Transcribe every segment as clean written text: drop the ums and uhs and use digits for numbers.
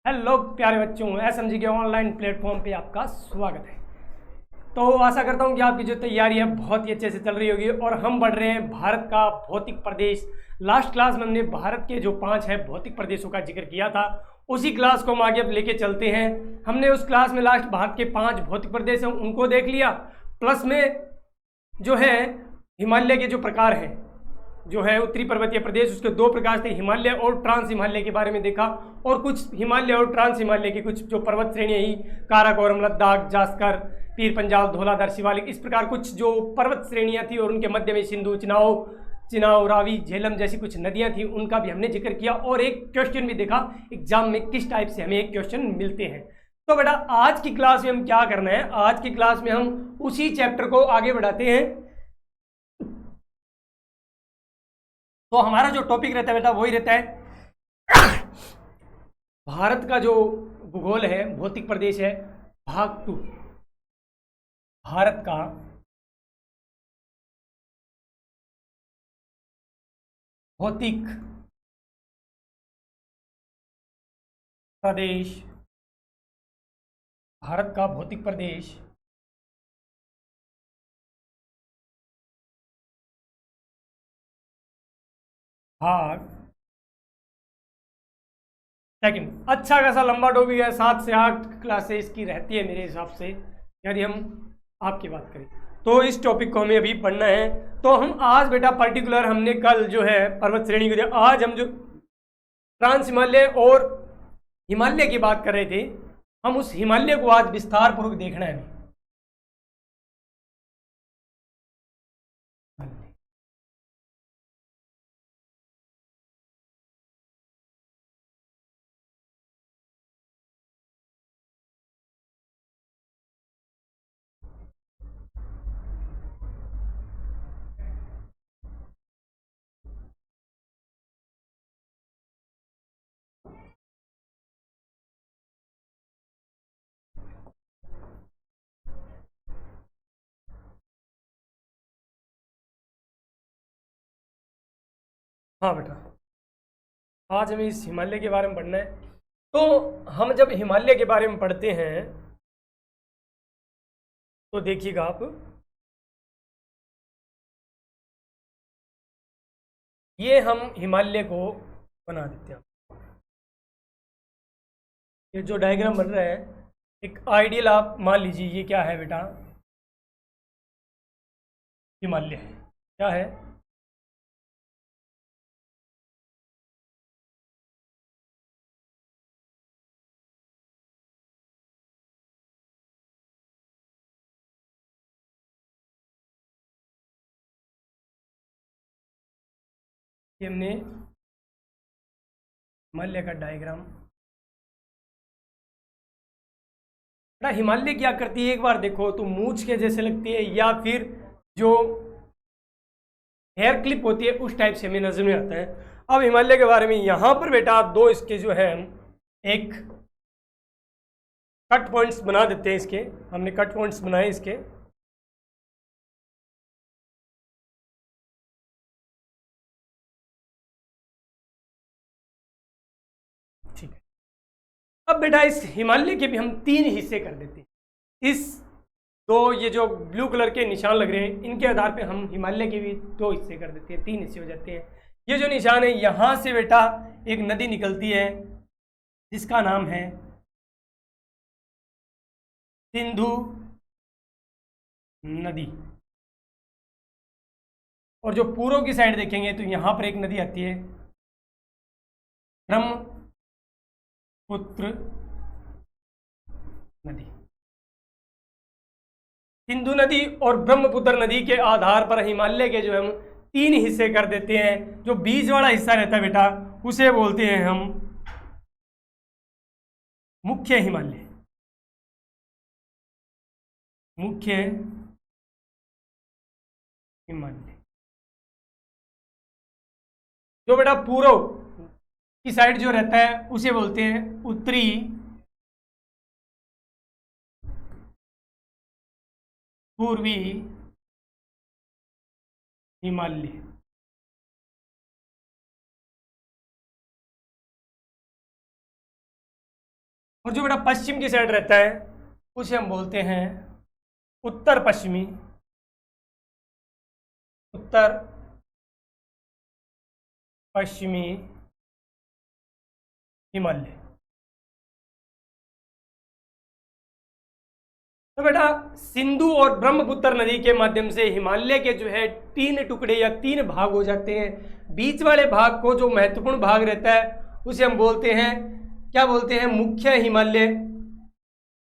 Hello प्यारे बच्चों, SMG के ऑनलाइन प्लेटफॉर्म पे आपका स्वागत है। तो आशा करता हूँ कि आपकी जो तैयारी है बहुत ही अच्छे से चल रही होगी और हम बढ़ रहे हैं भारत का भौतिक प्रदेश। लास्ट क्लास में हमने भारत के जो 5 है भौतिक प्रदेशों का जिक्र किया था, उसी क्लास को हम आगे अब लेके चलते हैं। हमने उस क्लास में लास्ट भारत के 5 भौतिक प्रदेश हैं उनको देख लिया, प्लस में जो है हिमालय के जो प्रकार हैं, जो है उत्तरी पर्वतीय प्रदेश, उसके 2 प्रकार थे, हिमालय और ट्रांस हिमालय के बारे में देखा। और कुछ हिमालय और ट्रांस हिमालय की कुछ जो पर्वत श्रेणियाँ ही काराकोरम, लद्दाख, जास्कर, पीर पंजाल, धौलाधार, शिवालिक, इस प्रकार कुछ जो पर्वत श्रेणियाँ थी और उनके मध्य में सिंधु, चिनाव, रावी, झेलम जैसी कुछ नदियाँ थी, उनका भी हमने जिक्र किया। और एक क्वेश्चन भी देखा एग्जाम में किस टाइप से हमें एक क्वेश्चन मिलते हैं। तो बेटा आज की क्लास में हम क्या करना है, आज की क्लास में हम उसी चैप्टर को आगे बढ़ाते हैं। तो हमारा जो टॉपिक रहता है बेटा वही रहता है भारत का जो भूगोल है, भौतिक प्रदेश है, भाग 2, भारत का भौतिक प्रदेश, भारत का भौतिक प्रदेश भाग सेकंड। अच्छा खासा लंबा टॉपिक है, 7 से 8 क्लासेस की रहती है मेरे हिसाब से, यदि हम आपकी बात करें तो इस टॉपिक को हमें अभी पढ़ना है। तो हम आज बेटा पर्टिकुलर, हमने कल जो है पर्वत श्रेणी को दिया, आज हम जो ट्रांस हिमालय और हिमालय की बात कर रहे थे, हम उस हिमालय को आज विस्तार पूर्वक देखना है। हाँ बेटा, आज हमें इस हिमालय के बारे में पढ़ना है। तो हम जब हिमालय के बारे में पढ़ते हैं तो देखिएगा आप, ये हम हिमालय को बना देते हैं। ये जो डायग्राम बन रहा है, एक आइडियल आप मान लीजिए, ये क्या है बेटा, हिमालय है। क्या है? ये हमने हिमालय का डायग्राम। बेटा हिमालय क्या करती है, एक बार देखो तो मूंछ के जैसे लगती है, या फिर जो हेयर क्लिप होती है उस टाइप से हमें नजर में आता है। अब हिमालय के बारे में यहाँ पर बेटा दो इसके जो है एक कट पॉइंट्स बना देते हैं। इसके हमने कट पॉइंट्स बनाए इसके। ठीक है, अब बेटा इस हिमालय के भी हम 3 हिस्से कर देते हैं। इस दो ये जो ब्लू कलर के निशान लग रहे हैं, इनके आधार पे हम हिमालय के भी 2 हिस्से कर देते हैं, 3 हिस्से हो जाते हैं। ये जो निशान है, यहाँ से बेटा एक नदी निकलती है जिसका नाम है सिंधु नदी। और जो पूर्व की साइड देखेंगे तो यहाँ पर एक नदी आती है, ब्रह्मपुत्र नदी। सिंधु नदी और ब्रह्मपुत्र नदी के आधार पर हिमालय के जो हम 3 हिस्से कर देते हैं। जो बीच वाला हिस्सा रहता है बेटा, उसे बोलते हैं हम मुख्य हिमालय। मुख्य हिमालय जो बेटा पूर्व की साइड जो रहता है उसे बोलते हैं उत्तरी पूर्वी हिमालय। और जो बेटा पश्चिम की साइड रहता है उसे हम बोलते हैं उत्तर पश्चिमी, उत्तर पश्चिमी हिमालय। तो बेटा सिंधु और ब्रह्मपुत्र नदी के माध्यम से हिमालय के जो है 3 टुकड़े या 3 भाग हो जाते हैं। बीच वाले भाग को, जो महत्वपूर्ण भाग रहता है, उसे हम बोलते हैं, क्या बोलते हैं, मुख्य हिमालय।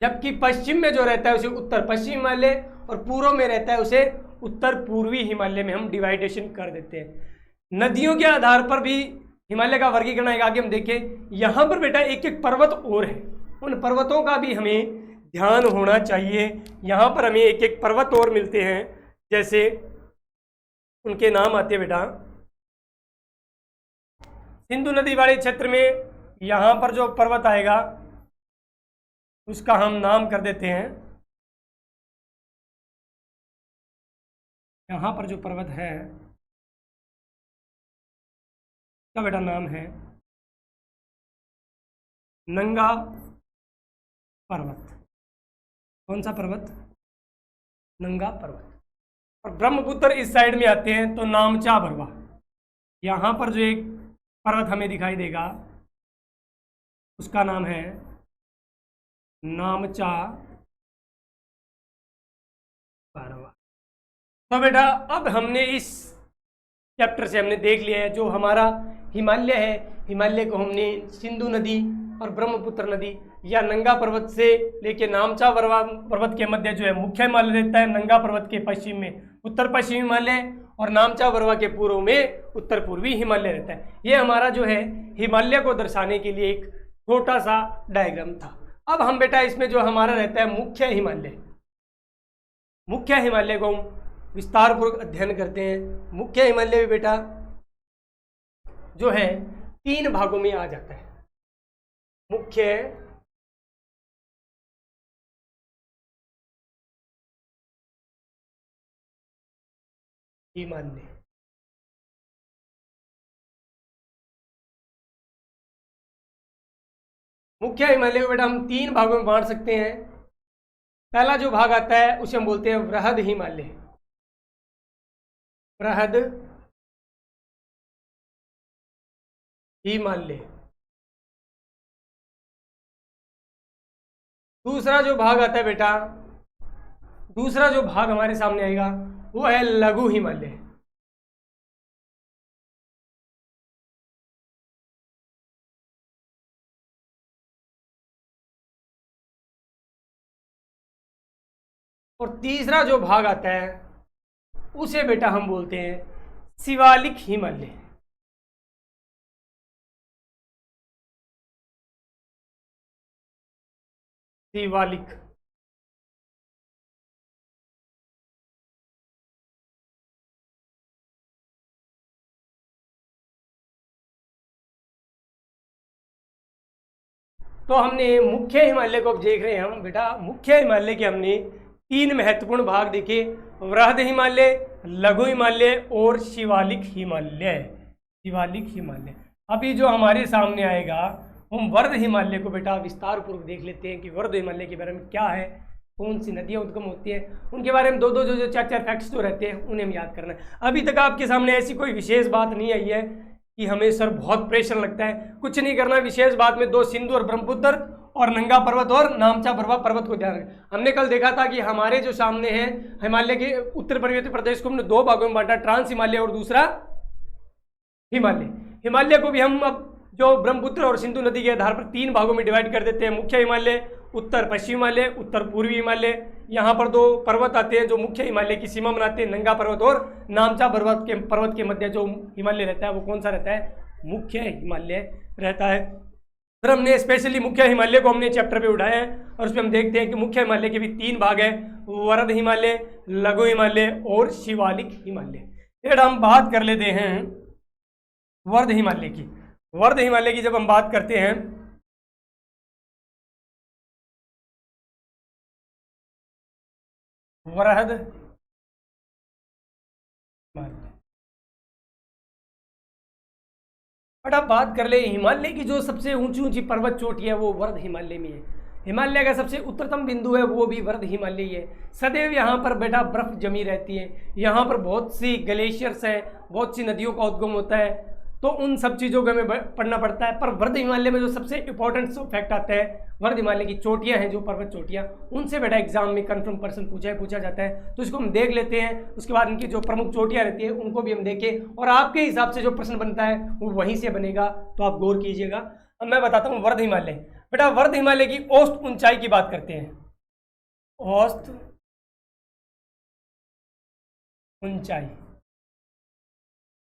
जबकि पश्चिम में जो रहता है उसे उत्तर पश्चिम हिमालय, और पूर्व में रहता है उसे उत्तर पूर्वी हिमालय में हम डिवाइडेशन कर देते हैं। नदियों के आधार पर भी हिमालय का वर्गीकरण एक आगे हम देखें। यहाँ पर बेटा एक एक पर्वत और है, उन पर्वतों का भी हमें ध्यान होना चाहिए। यहाँ पर हमें एक एक पर्वत और मिलते हैं, जैसे उनके नाम आते हैं बेटा। सिंधु नदी वाले क्षेत्र में यहाँ पर जो पर्वत आएगा उसका हम नाम कर देते हैं, यहाँ पर जो पर्वत है उसका बेटा नाम है नंगा पर्वत। कौन सा पर्वत? नंगा पर्वत। और ब्रह्मपुत्र इस साइड में आते हैं तो नामचा बरवा। यहाँ पर जो एक पर्वत हमें दिखाई देगा उसका नाम है नामचा बरवा। तो बेटा अब हमने इस चैप्टर से हमने देख लिया है जो हमारा हिमालय है, हिमालय को हमने सिंधु नदी और ब्रह्मपुत्र नदी या नंगा पर्वत से लेके नामचा बरवा पर्वत के मध्य जो है मुख्य हिमालय रहता है, नंगा पर्वत के पश्चिम में उत्तर पश्चिमी हिमालय और नामचा बरवा के पूर्व में उत्तर पूर्वी हिमालय रहता है। ये हमारा जो है हिमालय को दर्शाने के लिए एक छोटा सा डायग्राम था। अब हम बेटा इसमें जो हमारा रहता है मुख्य हिमालय, मुख्य हिमालय को हम विस्तारपूर्वक अध्ययन करते हैं। मुख्य हिमालय भी बेटा जो है 3 भागों में आ जाता है। मुख्य हिमालय, मुख्य हिमालय को बेटा हम 3 भागों में बांट सकते हैं। पहला जो भाग आता है उसे हम बोलते हैं वृहद हिमालय, वृहद हिमालय। दूसरा जो भाग आता है बेटा, दूसरा जो भाग हमारे सामने आएगा वो है लघु हिमालय। और तीसरा जो भाग आता है उसे बेटा हम बोलते हैं शिवालिक हिमालय। शिवालिक। तो हमने मुख्य हिमालय को अब देख रहे हैं हम बेटा। मुख्य हिमालय के हमने 3 महत्वपूर्ण भाग देखे, वृहद हिमालय, लघु हिमालय और शिवालिक हिमालय। शिवालिक हिमालय। अभी जो हमारे सामने आएगा हम वर्ध हिमालय को बेटा विस्तार पूर्वक देख लेते हैं कि वर्ध हिमालय के बारे में क्या है, कौन सी नदियाँ उद्गम होती हैं, उनके बारे में 2-2 जो 4-4 फैक्ट्स जो रहते हैं उन्हें हम याद करना है। अभी तक आपके सामने ऐसी कोई विशेष बात नहीं आई है कि हमें सर बहुत प्रेशर लगता है, कुछ नहीं करना। विशेष बात में 2 सिंधु और ब्रह्मपुत्र और नंगा पर्वत और नामचा बरवा पर्वत को ध्यान रखें। हमने कल देखा था कि हमारे जो सामने है हिमालय के उत्तर पर्वतीय प्रदेश को हमने 2 भागों में बांटा, ट्रांस हिमालय और दूसरा हिमालय। हिमालय को भी हम अब जो ब्रह्मपुत्र और सिंधु नदी के आधार पर 3 भागों में डिवाइड कर देते हैं। मुख्य हिमालय, उत्तर पश्चिमी हिमालय, उत्तर पूर्वी हिमालय। यहाँ पर 2 पर्वत आते हैं जो मुख्य हिमालय की सीमा बनाते हैं, नंगा पर्वत और नामचा पर्वत के मध्य जो हिमालय रहता है वो कौन सा रहता है? मुख्य हिमालय रहता है। फिर हमने स्पेशली मुख्य हिमालय को हमने चैप्टर पे उठाया है और उसमें हम देखते हैं कि मुख्य हिमालय के भी 3 भाग है, वरद हिमालय, लघु हिमालय और शिवालिक हिमालय। फिर हम बात कर लेते हैं वर्ध हिमालय की। वर्ध हिमालय की जब हम बात करते हैं वरहद हिमालय, बट आप बात कर ले हिमालय की जो सबसे ऊंची ऊंची पर्वत चोटी है वो वर्ध हिमालय में है। हिमालय का सबसे उत्तरतम बिंदु है वो भी वर्ध हिमालय ही है। सदैव यहाँ पर बेटा बर्फ जमी रहती है, यहाँ पर बहुत सी ग्लेशियर्स हैं, बहुत सी नदियों का उद्गम होता है, तो उन सब चीज़ों को हमें पढ़ना पड़ता है। पर वर्ध हिमालय में जो सबसे इंपॉर्टेंट फैक्ट आता है, वर्ध हिमालय की चोटियाँ हैं जो पर्वत चोटियाँ, उनसे बेटा एग्जाम में कन्फर्म पर्सन पूछा जाता है, तो इसको हम देख लेते हैं। उसके बाद इनकी जो प्रमुख चोटियाँ रहती है उनको भी हम देखें और आपके हिसाब से जो प्रश्न बनता है वो वहीं से बनेगा, तो आप गौर कीजिएगा। अब मैं बताता हूँ वर्ध हिमालय। बेटा वर्ध हिमालय की औसत ऊंचाई की बात करते हैं। औसत ऊंचाई,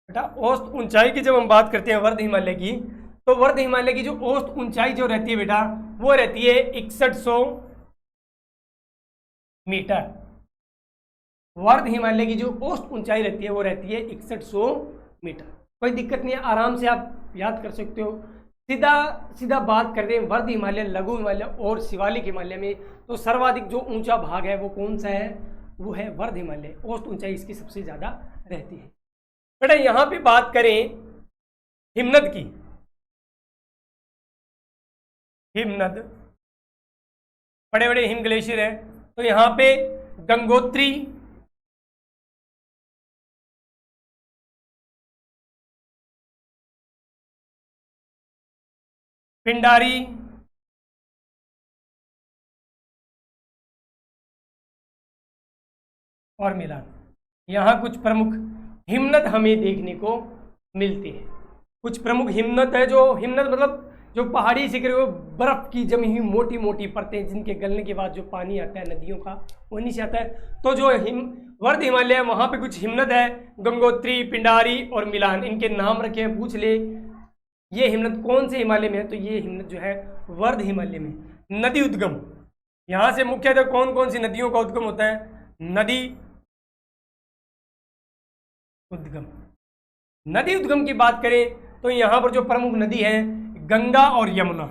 बेटा औसत ऊंचाई की जब हम बात करते हैं वर्ध हिमालय की, तो वर्ध हिमालय की जो औसत ऊंचाई जो रहती है बेटा वो रहती है 6100 मीटर। वर्ध हिमालय की जो औसत ऊंचाई रहती है वो रहती है 6100 मीटर। कोई दिक्कत नहीं है, आराम से आप याद कर सकते हो। सीधा सीधा बात कर रहे हैं वर्ध हिमालय, लघु हिमालय और शिवालिक हिमालय में, तो सर्वाधिक जो ऊंचा भाग है वो कौन सा है, वो है वर्ध हिमालय। औसत ऊंचाई इसकी सबसे ज़्यादा रहती है। बेटा यहाँ पे बात करें हिमनद की, हिमनद बड़े बड़े हिम ग्लेशियर है, तो यहाँ पे गंगोत्री, पिंडारी, और मिलान, यहाँ कुछ प्रमुख हिमनद हमें देखने को मिलती है। कुछ प्रमुख हिमनद है, जो हिमनद मतलब जो पहाड़ी शिखर वो बर्फ की जमी हुई मोटी मोटी परतें जिनके गलने के बाद जो पानी आता है नदियों का वो नीचे आता है। तो जो वर्ध हिमालय है वहाँ पे कुछ हिमनद है, गंगोत्री, पिंडारी और मिलान, इनके नाम रखे हैं, पूछ ले ये हिमनद कौन से हिमालय में है, तो ये हिमनद जो है वर्ध हिमालय में। नदी उद्गम, यहाँ से मुख्यतः कौन कौन सी नदियों का उद्गम होता है, नदी उद्गम। नदी उद्गम की बात करें तो यहाँ पर जो प्रमुख नदी है गंगा और यमुना,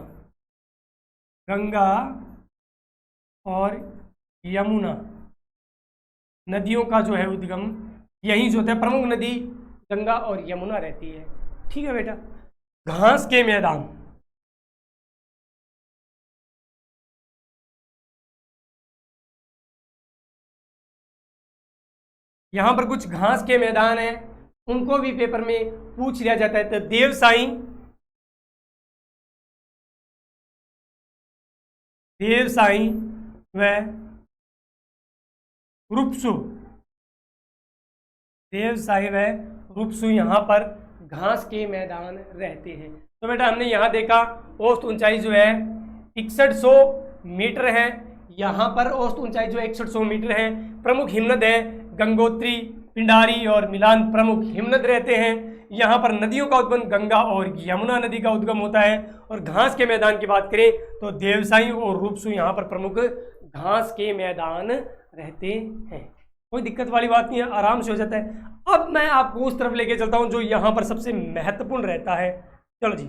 गंगा और यमुना नदियों का जो है उद्गम यही जो होता है, प्रमुख नदी गंगा और यमुना रहती है। ठीक है बेटा। घास के मैदान, यहाँ पर कुछ घास के मैदान हैं, उनको भी पेपर में पूछ लिया जाता है। तो देवसाई, देवसाई व रूपसू, देवसाई व रूपसू यहाँ पर घास के मैदान रहते हैं। तो बेटा हमने यहाँ देखा औसत ऊंचाई जो है 6100 मीटर है, यहाँ पर औसत ऊंचाई जो 6100 मीटर है। प्रमुख हिमनद है गंगोत्री, पिंडारी और मिलान प्रमुख हिमनद रहते हैं। यहाँ पर नदियों का उद्गम गंगा और यमुना नदी का उद्गम होता है। और घास के मैदान की बात करें तो देवसाई और रूपसू यहाँ पर प्रमुख घास के मैदान रहते हैं। कोई दिक्कत वाली बात नहीं है, आराम से हो जाता है। अब मैं आपको उस तरफ लेके चलता हूँ जो यहाँ पर सबसे महत्वपूर्ण रहता है। चलो जी,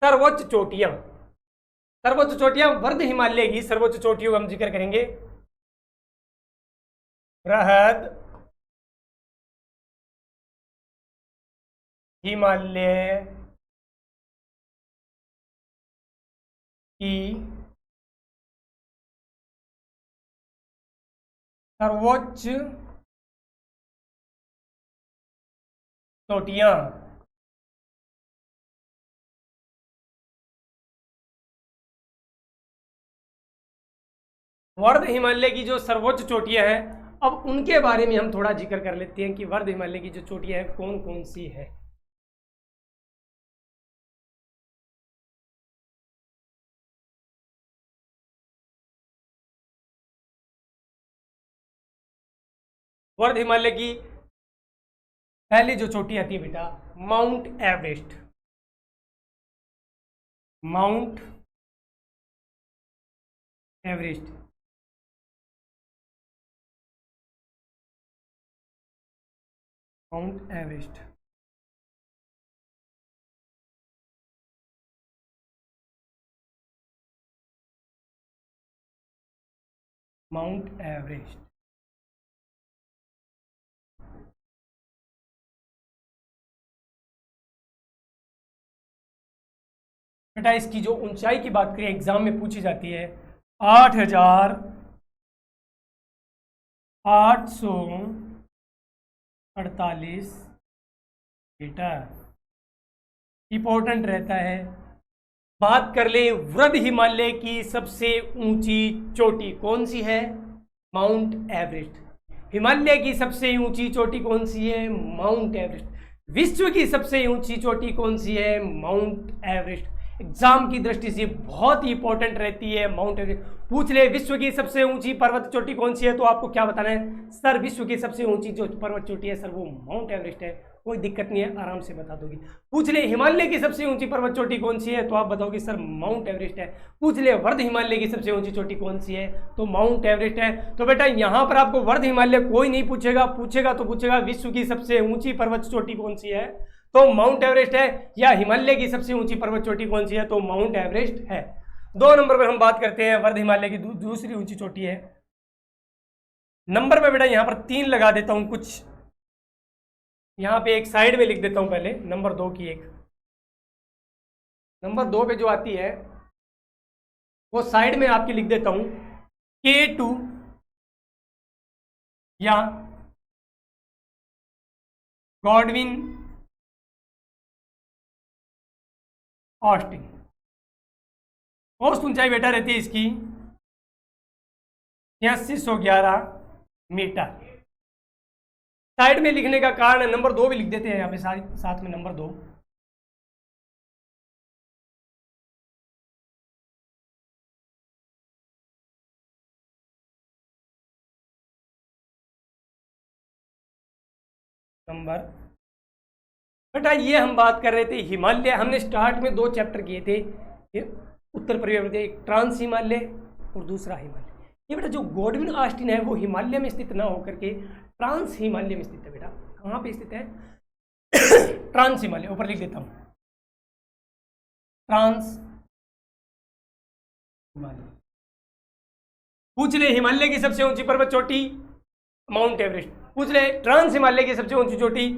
सर्वोच्च चोटियाँ। सर्वोच्च चोटियाँ वर्ध हिमालय की सर्वोच्च चोटियों का हम जिक्र करेंगे। बृहद हिमालय की सर्वोच्च चोटियां, वर्ध हिमालय की जो सर्वोच्च चोटियां हैं, अब उनके बारे में हम थोड़ा जिक्र कर लेते हैं कि वर्ध हिमालय की जो चोटियां हैं कौन कौन सी है। वर्ध हिमालय की पहली जो चोटी आती है बेटा mount Everest. Mount Everest, mount Everest. Mount Everest बेटा इसकी जो ऊंचाई की बात करें एग्जाम में पूछी जाती है 8,848 मीटर इंपॉर्टेंट रहता है। बात कर ले वृद्ध हिमालय की सबसे ऊंची चोटी कौन सी है? Mount Everest. हिमालय की सबसे ऊंची चोटी कौन सी है? Mount Everest. विश्व की सबसे ऊंची चोटी कौन सी है? Mount Everest. एग्जाम की दृष्टि से बहुत ही इंपॉर्टेंट रहती है माउंट एवरेस्ट। पूछ ले विश्व की सबसे ऊंची पर्वत चोटी कौन सी है, तो आपको क्या बताना है? सर विश्व की सबसे ऊंची जो पर्वत चोटी है सर वो माउंट एवरेस्ट है। कोई दिक्कत नहीं है, आराम से बता दोगे। पूछ ले हिमालय की सबसे ऊंची पर्वत चोटी कौन सी है, तो आप बताओगे सर माउंट एवरेस्ट है। पूछ ले वर्ध हिमालय की सबसे ऊंची चोटी कौन सी है, तो माउंट एवरेस्ट है। तो बेटा यहाँ पर आपको वर्ध हिमालय कोई नहीं पूछेगा, पूछेगा तो पूछेगा विश्व की सबसे ऊंची पर्वत चोटी कौन सी है, तो माउंट एवरेस्ट है। या हिमालय की सबसे ऊंची पर्वत चोटी कौन सी है, तो माउंट एवरेस्ट है। 2 नंबर पर हम बात करते हैं वर्ध हिमालय की दूसरी ऊंची चोटी है। नंबर में बेटा यहाँ पर 3 लगा देता हूं, कुछ यहाँ पे एक साइड में लिख देता हूं पहले नंबर 2 की। एक नंबर 2 पे जो आती है वो साइड में आपकी लिख देता हूं K2 या गॉडविन ऑस्टिन। औसत ऊंचाई बेटा रहती है इसकी 8611 मीटर। साइड में लिखने का कारण नंबर 2 भी लिख देते हैं यहाँ पे साथ में नंबर 2। नंबर बेटा ये हम बात कर रहे थे हिमालय, हमने स्टार्ट में 2 चैप्टर किए थे, उत्तर पर्वत, एक ट्रांस हिमालय और दूसरा हिमालय। ये बेटा जो गॉडविन ऑस्टिन है वो हिमालय में स्थित ना होकर के ट्रांस हिमालय में स्थित है। बेटा कहाँ पे स्थित है? ट्रांस हिमालय, ऊपर लिख देता हूं ट्रांस हिमालय। पूछ ले हिमालय की सबसे ऊंची पर्वत चोटी माउंट एवरेस्ट। पूछ ले ट्रांस हिमालय की सबसे ऊंची चोटी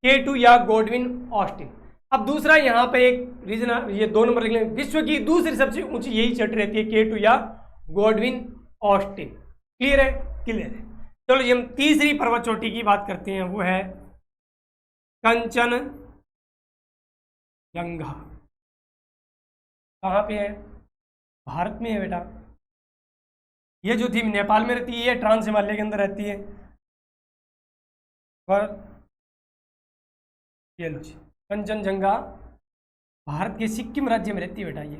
K2 या गॉडविन ऑस्टिन। अब दूसरा यहाँ पे एक रीजन, ये 2 नंबर लिख लें, विश्व की दूसरी सबसे ऊंची यही चोटी रहती है K2 या गॉडविन ऑस्टिन। क्लियर है? क्लियर है। चलो ये हम तीसरी पर्वत चोटी की बात करते हैं, वो है कंचनजंगा। कहाँ पे है? भारत में है बेटा। ये जो थी नेपाल में रहती है, ट्रांस हिमालय के अंदर रहती है। पर ये लो जी कंचनजंगा भारत के सिक्किम राज्य में रहती है बेटा। ये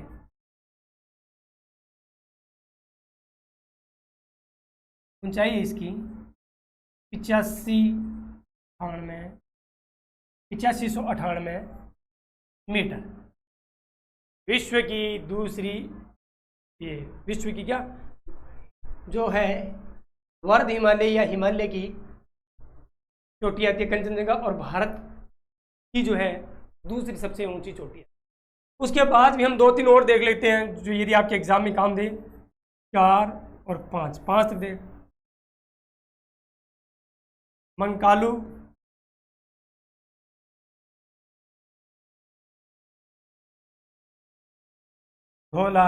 ऊंचाई है इसकी 8598 मीटर। विश्व की दूसरी, ये विश्व की क्या जो है वर्ध हिमालय या हिमालय की चोटी आती है कंचनजंगा, और भारत की जो है दूसरी सबसे ऊंची चोटी है। उसके बाद भी हम 2-3 और देख लेते हैं जो यदि आपके एग्जाम में काम दे। 4 और 5 तक दे। मंकालू, धोला,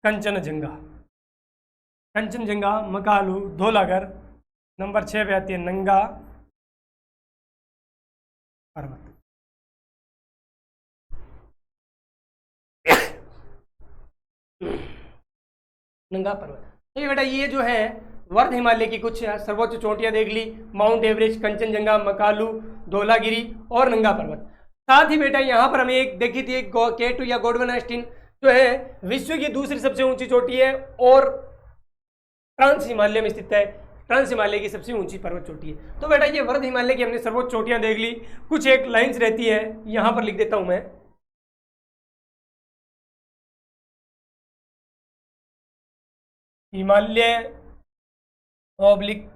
कंचनजंगा। कंचनजंगा, मकालू, धौलागर। नंबर 6 पे आती है नंगा पर्वत। नंगा पर्वत। तो ये बेटा ये जो है वर्ध हिमालय की कुछ सर्वोच्च चोटियां देख ली, माउंट एवरेस्ट, कंचनजंगा, मकालू, धौलागिरी और नंगा पर्वत। साथ ही बेटा यहाँ पर हमें एक देखी थी K2 या गॉडविन ऑस्टिन जो है विश्व की दूसरी सबसे ऊंची चोटी है और ट्रांस हिमालय में स्थित है। ट्रांस हिमालय की सबसे ऊंची पर्वत चोटी है। तो बेटा ये वर्ध हिमालय की हमने सर्वोच्च चोटियां देख ली। कुछ एक लाइंस रहती है, यहां पर लिख देता हूं मैं। हिमालय ऑब्लिक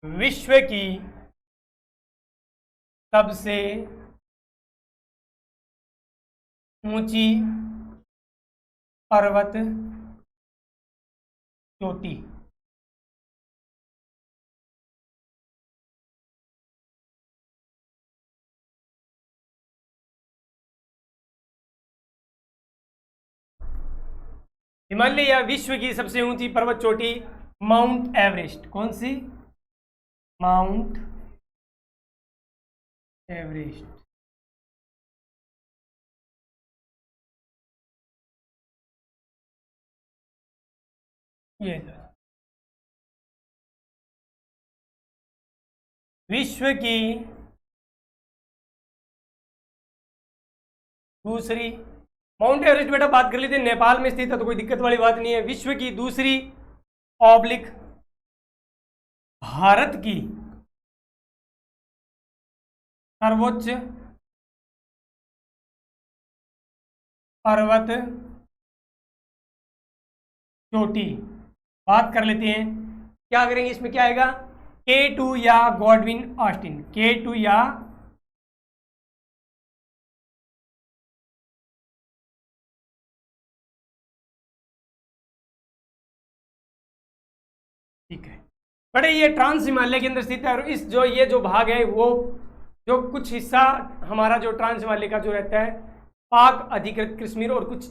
विश्व की सबसे ऊंची पर्वत चोटी। हिमालय या विश्व की सबसे ऊंची पर्वत चोटी माउंट एवरेस्ट। कौन सी? Mount Everest. ये विश्व की दूसरी, माउंट एवरेस्ट बेटा बात कर लेते हैं, नेपाल में स्थित है तो कोई दिक्कत वाली बात नहीं है। विश्व की दूसरी ऑब्लिक भारत की सर्वोच्च पर्वत चोटी बात कर लेते हैं। क्या करेंगे इसमें, क्या आएगा? K2 या गॉडविन ऑस्टिन। K2 या ठीक है बड़े, ये ट्रांस हिमालय के अंदर स्थित है। और इस जो ये जो भाग है वो जो कुछ हिस्सा हमारा जो ट्रांस हिमालय का जो रहता है पाक अधिकृत कश्मीर और कुछ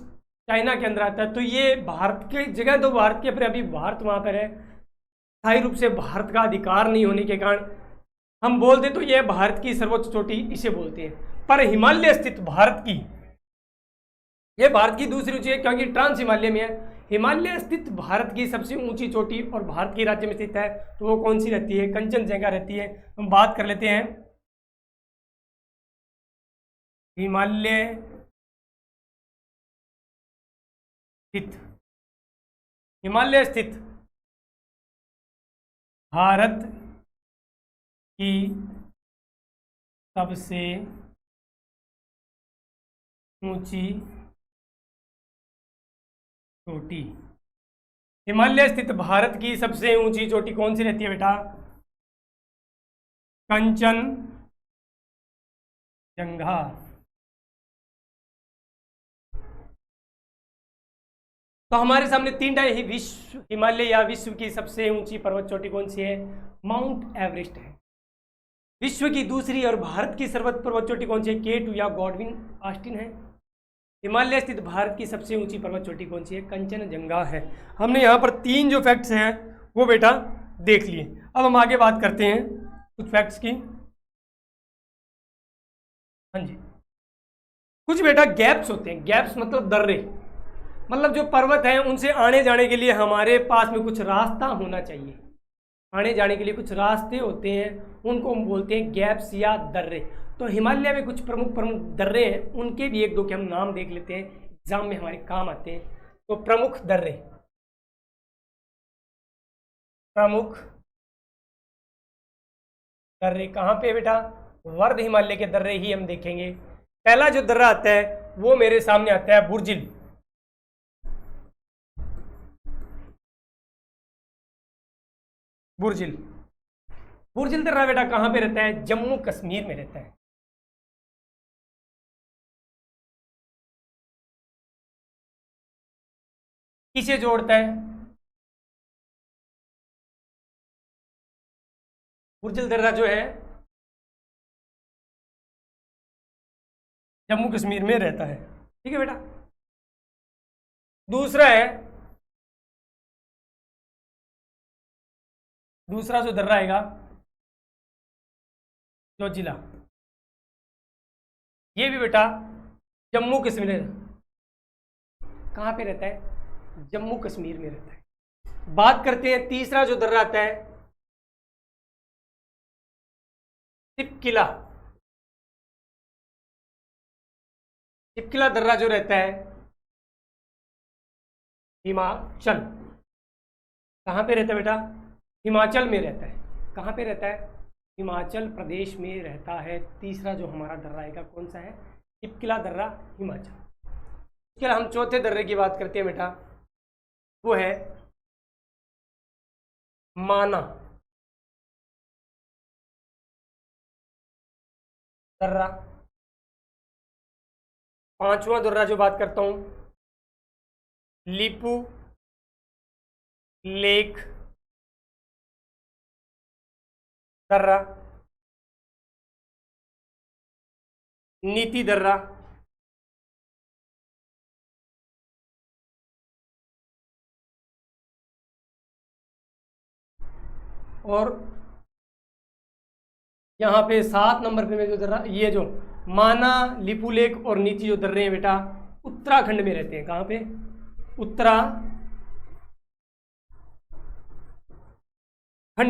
चाइना के अंदर आता है। तो ये भारत की जगह, तो भारत के पर अभी भारत वहाँ पर है, स्थायी रूप से भारत का अधिकार नहीं होने के कारण हम बोलते तो ये भारत की सर्वोच्च चोटी इसे बोलते हैं। पर हिमालय स्थित भारत की, ये भारत की दूसरी ऊंची है क्योंकि ट्रांस हिमालय में है। हिमालय स्थित भारत की सबसे ऊंची चोटी और भारत के राज्य में स्थित है, तो वो कौन सी रहती है? कंचनजंगा रहती है। हम बात कर लेते हैं हिमालय स्थित, हिमालय स्थित भारत की सबसे ऊंची चोटी, हिमालय स्थित भारत की सबसे ऊंची चोटी कौन सी रहती है बेटा? कंचनजंगा। तो हमारे सामने तीन टाइप ही विश्व, हिमालय या विश्व की सबसे ऊंची पर्वत चोटी कौन सी है? माउंट एवरेस्ट है। विश्व की दूसरी और भारत की सर्वोच्च पर्वत चोटी कौन सी है? K2 या गॉडविन ऑस्टिन है। हिमालय स्थित भारत की सबसे ऊंची पर्वत चोटी कौन सी है? कंचनजंगा है। हमने यहाँ पर तीन जो फैक्ट्स हैं वो बेटा देख लिए। अब हम आगे बात करते हैं कुछ फैक्ट्स की। हाँ जी, कुछ बेटा गैप्स होते हैं। गैप्स मतलब दर्रे, मतलब जो पर्वत हैं उनसे आने जाने के लिए हमारे पास में कुछ रास्ता होना चाहिए। आने जाने के लिए कुछ रास्ते होते हैं, उनको हम बोलते हैं गैप्स या दर्रे। तो हिमालय में कुछ प्रमुख प्रमुख दर्रे हैं, उनके भी एक दो के हम नाम देख लेते हैं, एग्जाम में हमारे काम आते हैं। तो प्रमुख दर्रे, प्रमुख दर्रे कहाँ पे बेटा? वर्ध हिमालय के दर्रे ही हम देखेंगे। पहला जो दर्रा आता है वो मेरे सामने आता है बुर्जिल। बुर्जिल, बुर्जिल दर्रा बेटा कहाँ पे रहता है? जम्मू कश्मीर में रहता है। किसे जोड़ता है? बुर्जिल दर्रा जो है जम्मू कश्मीर में रहता है। ठीक है बेटा। दूसरा है, दूसरा जो दर्रा आएगा जोजिला, ये भी बेटा जम्मू कश्मीर में, कहाँ पे रहता है? जम्मू कश्मीर में रहता है। बात करते हैं तीसरा जो दर्रा आता है टिपकिला। टिपकिला दर्रा जो रहता है हिमाचल, कहाँ पे रहता है बेटा? हिमाचल में रहता है। कहाँ पे रहता है? हिमाचल प्रदेश में रहता है। तीसरा जो हमारा दर्रा आएगा कौन सा है? टिपकिला दर्रा, हिमाचल। उसके बाद हम चौथे दर्रे की बात करते हैं बेटा, वो है माना दर्रा। पांचवा दर्रा जो बात करता हूं लिपू लेक दर्रा, नीति दर्रा, और यहाँ पे 7 नंबर पे मैं जो दर्रा, ये जो माना, लिपुलेख और नीति जो दर्रे हैं बेटा उत्तराखंड में रहते हैं। कहाँ पे? उत्तराखंड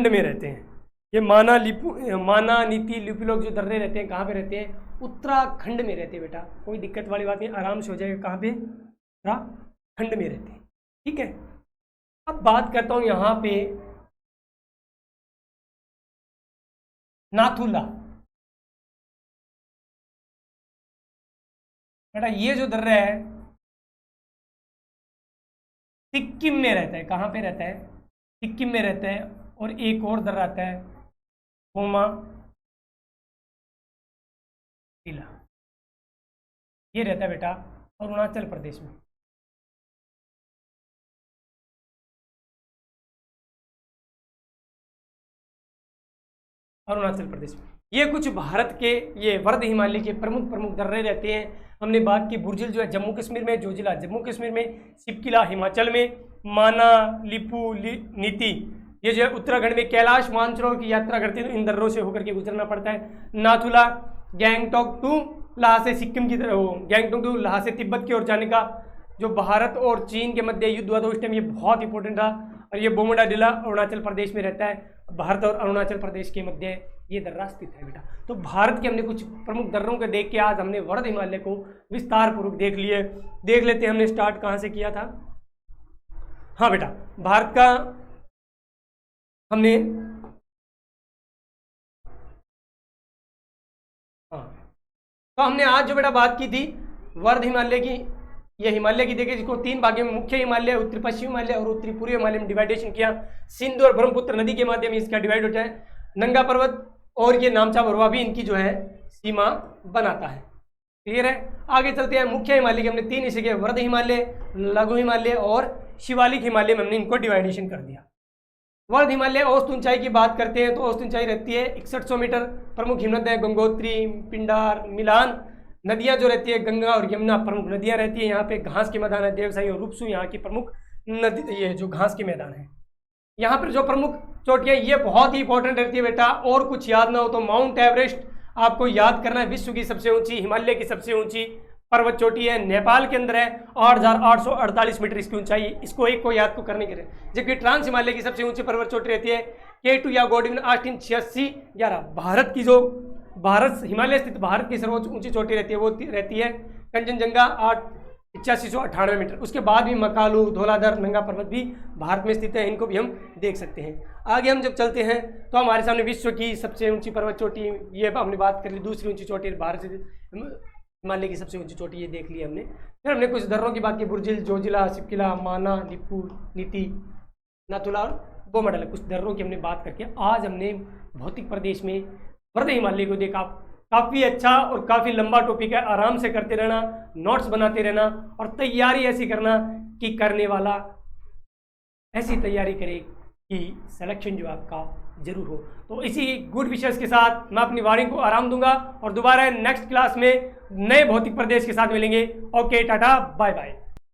में रहते हैं। ये माना, नीति, लिपुलेख जो दर्रे रहते हैं कहाँ पे रहते हैं? उत्तराखंड में रहते हैं बेटा। कोई दिक्कत वाली बात नहीं, आराम से हो जाएगा। कहाँ पे? उत्तराखंड में रहते हैं। ठीक है, अब बात करता हूँ यहाँ पे नाथुला। बेटा ये जो दर्रा है सिक्किम में रहता है। कहाँ पे रहता है? सिक्किम में रहता है। और एक और दर्रा आता है होमा टीला, ये रहता है बेटा अरुणाचल प्रदेश में। अरुणाचल प्रदेश में ये कुछ भारत के ये वर्ध हिमालय के प्रमुख दर्रे रहते हैं। हमने बात की बुर्जिल जो है जम्मू कश्मीर में, जोजिला जम्मू कश्मीर में, शिवकिला हिमाचल में, माना, लिपू, नीति ये जो है उत्तराखंड में। कैलाश मानसरोवर की यात्रा करते हैं तो इन दर्रों से होकर के गुजरना पड़ता है। नाथुला गैंगटॉक टू लहासे सिक्किम की तरफ, गैंगटॉक टू लहासे तिब्बत की ओर जाने का जो भारत और चीन के मध्य युद्ध हुआ था उस टाइम, ये बहुत इंपॉर्टेंट था। और ये बोमोडा टीला अरुणाचल प्रदेश में रहता है। भारत और अरुणाचल प्रदेश के मध्य ये दर्रा स्थित है बेटा। तो भारत के हमने कुछ प्रमुख दर्रों को देख के आज हमने वर्ध हिमालय को विस्तार पूर्वक देख लिए। देख लेते हैं हमने स्टार्ट कहाँ से किया था। हाँ बेटा, भारत का हमने तो हमने आज जो बेटा बात की थी वर्ध हिमालय की, ये हिमालय की देखिए जिसको 3 भागों में मुख्य हिमालय, उत्तरी पश्चिम हिमालय और उत्तरी पूर्वी हिमालय में डिवाइडेशन किया। सिंधु और ब्रह्मपुत्र नदी के माध्यम इसका डिवाइड होता है। नंगा पर्वत और ये नामचा भरवा भी इनकी जो है सीमा बनाता है। क्लियर है? आगे चलते हैं। मुख्य हिमालय के हमने 3 हिस्से किए, वर्ध हिमालय, लघु हिमालय और शिवालिक हिमालय में हमने इनको डिवाइडेशन कर दिया। वर्ध हिमालय औसत ऊंचाई की बात करते हैं तो औसत ऊंचाई रहती है 6100 मीटर। प्रमुख हिमनद है गंगोत्री, पिंडार, मिलान। नदियां जो रहती है गंगा और यमुना प्रमुख नदियां रहती है। यहाँ पे घास के मैदान है, देवसाई और रूपसू यहाँ की प्रमुख नदी, ये जो घास के मैदान है। यहाँ पर जो प्रमुख चोटियाँ ये बहुत ही इंपॉर्टेंट रहती है बेटा। और कुछ याद ना हो तो माउंट एवरेस्ट आपको याद करना है। विश्व की सबसे ऊंची, हिमालय की सबसे ऊंची पर्वत चोटी है, नेपाल के अंदर है, 8848 मीटर इसकी ऊंचाई। इसको एक को याद को करने के लिए। जबकि ट्रांस हिमालय की सबसे ऊंची पर्वत चोटी रहती है K2 या गोल्डन 1886-11। भारत की जो हिमालय स्थित भारत की सर्वोच्च ऊंची चोटी रहती है वो रहती है कंचनजंगा 8598 मीटर। उसके बाद भी मकालू, धौलाधर, नंगा पर्वत भी भारत में स्थित है। इनको भी हम देख सकते हैं। आगे हम जब चलते हैं तो हमारे सामने विश्व की सबसे ऊंची पर्वत चोटी, ये हमने बात कर ली। दूसरी ऊंची चोटी भारत से हिमालय की सबसे ऊंची चोटी ये देख ली हमने। फिर हमने कुछ दर्रों की बात की, बुर्जिल, जोजिला, शिवकिला, माना, लिपू, नीति, नाथुला और बोमोडा, कुछ दर्रों की हमने बात करके आज हमने भौतिक प्रदेश में वर्ध हिमालय को देखा। काफ़ी अच्छा और काफ़ी लंबा टॉपिक है। आराम से करते रहना, नोट्स बनाते रहना और तैयारी ऐसी करना कि करने वाला ऐसी तैयारी करे कि सिलेक्शन जो आपका जरूर हो। तो इसी गुड विशेष के साथ मैं अपनी वाणी को आराम दूंगा और दोबारा नेक्स्ट क्लास में नए भौतिक प्रदेश के साथ मिलेंगे। Okay, tata, bye bye.